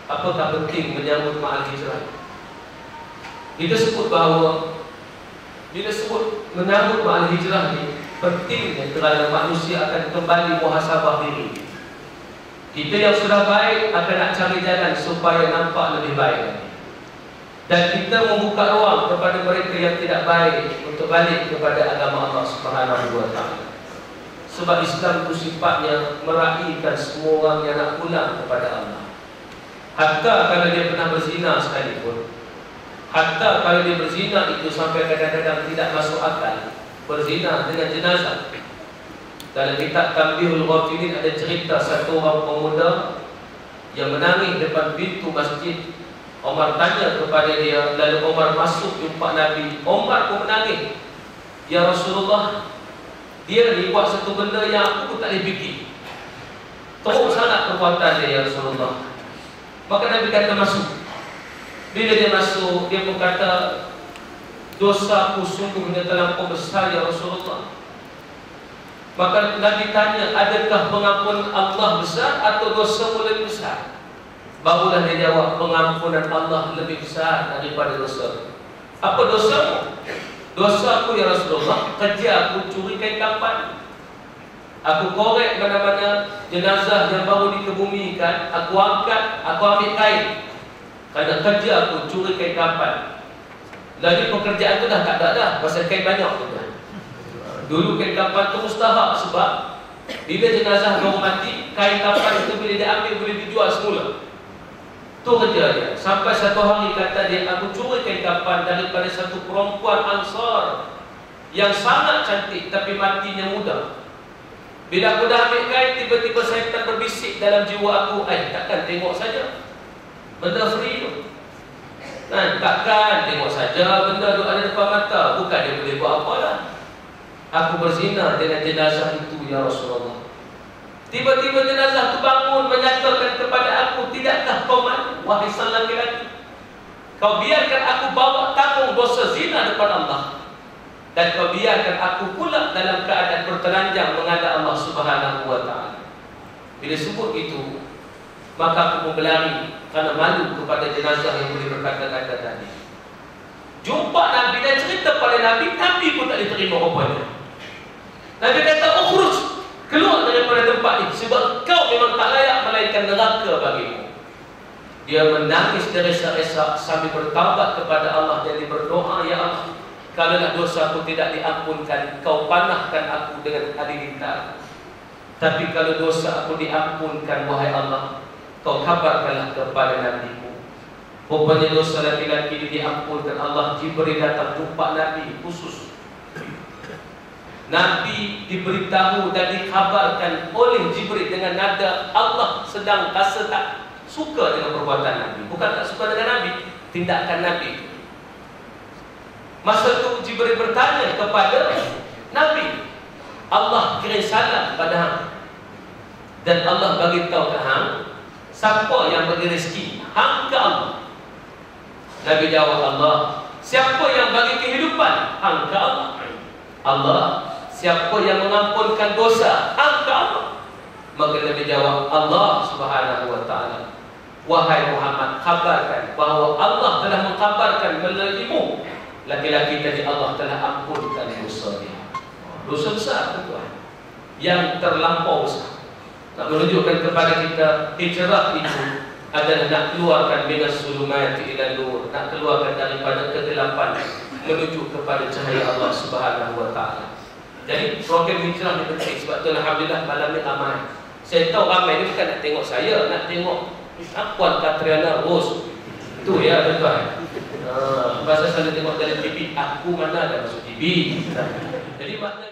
Apakah penting menyambut ma'al hijrah? Kita sebut bahawa bila sebut menyambut ma'al hijrah ni pentingnya kerana manusia akan kembali muhasabah diri. Kita yang sudah baik akan nak cari jalan supaya nampak lebih baik. Dan kita membuka ruang kepada mereka yang tidak baik untuk balik kepada agama Allah Subhanahu wa taala. Sebab Islam itu sifatnya meraihkan semua orang yang nak pulang kepada Allah. Hatta kalau dia pernah berzina sekalipun. Hatta kalau dia berzina itu sampai kadang-kadang tidak masuk akal. Berzina dengan jenazah. Dalam kitab Tambihul Ghafilin ada cerita satu orang pemuda yang menangis depan pintu masjid. Omar tanya kepada dia, lalu Omar masuk jumpa Nabi. Omar pun menangis. Ya Rasulullah, dia ni buat satu benda yang aku pun tak boleh fikir. Teruk sangat perbuatan dia, ya Rasulullah. Maka Nabi kata masuk. Bila dia masuk, dia pun kata, dosa aku sungguhnya terlampau besar, ya Rasulullah. Maka Nabi tanya, adakah pengampunan Allah besar atau dosamu lebih besar? Barulah dia jawab, pengampunan Allah lebih besar daripada dosa. Apa dosamu? Dosa aku, ya Rasulullah, kerja aku curi kain kafan. Aku korek mana-mana jenazah yang baru dikebumikan, aku angkat, aku ambil kain. Kerana kerja aku curi kain kafan. Lalu pekerjaan tu dah tak ada dah, pasal kain banyak tu dah. Dulu kain kafan tu mustahak sebab bila jenazah baru mati, kain kafan itu bila dia ambil boleh dijual semula. Tu kerja dia. Sampai satu hari kata dia, aku curi kain kafan daripada satu perempuan Ansar yang sangat cantik tapi matinya muda. Bila aku dah ambil kain, tiba-tiba syaitan berbisik dalam jiwa aku, takkan tengok saja benda free tu. Takkan tengok saja benda tu ada depan mata. Bukan dia boleh buat apa lah. Aku berzina dengan jenazah itu, ya Rasulullah. Tiba-tiba jenazah itu bangun menyatakan kepada aku, tidakkah kau malu, wahai sang laki-laki? Kau biarkan aku bawa tanggung dosa zina depan Allah, dan kau biarkan aku pula dalam keadaan bertelanjang menghadap Allah Subhanahu wa taala. Bila sebut itu, maka aku berlari kerana malu kepada jenazah yang boleh berkata-kata tadi. Jumpa Nabi dan cerita pada Nabi, Nabi pun tak diterima rupanya. Nabi kata, ukhruj, keluar daripada tempat ini, sebab kau memang tak layak melainkan neraka bagimu. Dia menangis deresak-resak sambil bertaubat kepada Allah dan dia berdoa, ya Allah, kalaulah dosa aku tidak diampunkan, kau panahkan aku dengan halilintar. Tapi kalau dosa aku diampunkan, wahai Allah, kau kabarkanlah kepada Nabi-Mu. Rupanya dosa laki-laki ini diampunkan Allah. Jibril datang jumpa Nabi khusus. Nabi diberitahu dan dikabarkan oleh Jibril dengan nada Allah sedang rasa tak suka dengan perbuatan Nabi. Bukan tak suka dengan Nabi, tindakan Nabi. Masa itu Jibril bertanya kepada Nabi, Allah kirim salam pada hang, dan Allah bagi tahu ke hang, siapa yang bagi rezeki? Hang ke Allah? Nabi jawab, Allah. Siapa yang bagi kehidupan? Hang ke Allah? Allah. Siapa yang mengampunkan dosa? Hang ke Allah? Maka Nabi jawab, Allah Subhanahu wa taala. Wahai Muhammad, kabarkan bahawa Allah telah mengkabarkan melaluimu, laki-laki tadi Allah telah ampunkan dosa dia. Dosa besar tuan, yang terlampau besar. Nak menunjukkan kepada kita hijrah itu adalah nak keluarkan minas sulumati ila nur, nak keluarkan daripada kegelapan menuju kepada cahaya Allah Subhanahu wa taala. Jadi program hijrah ni penting. Sebab tu alhamdulillah malam ni ramai. Saya tahu ramai ni bukan nak tengok saya, nak tengok Puan Katriana Rose. Itu ya tuan. Pasal selalu tengok dalam TV, aku mana ada masuk TV. Jadi makna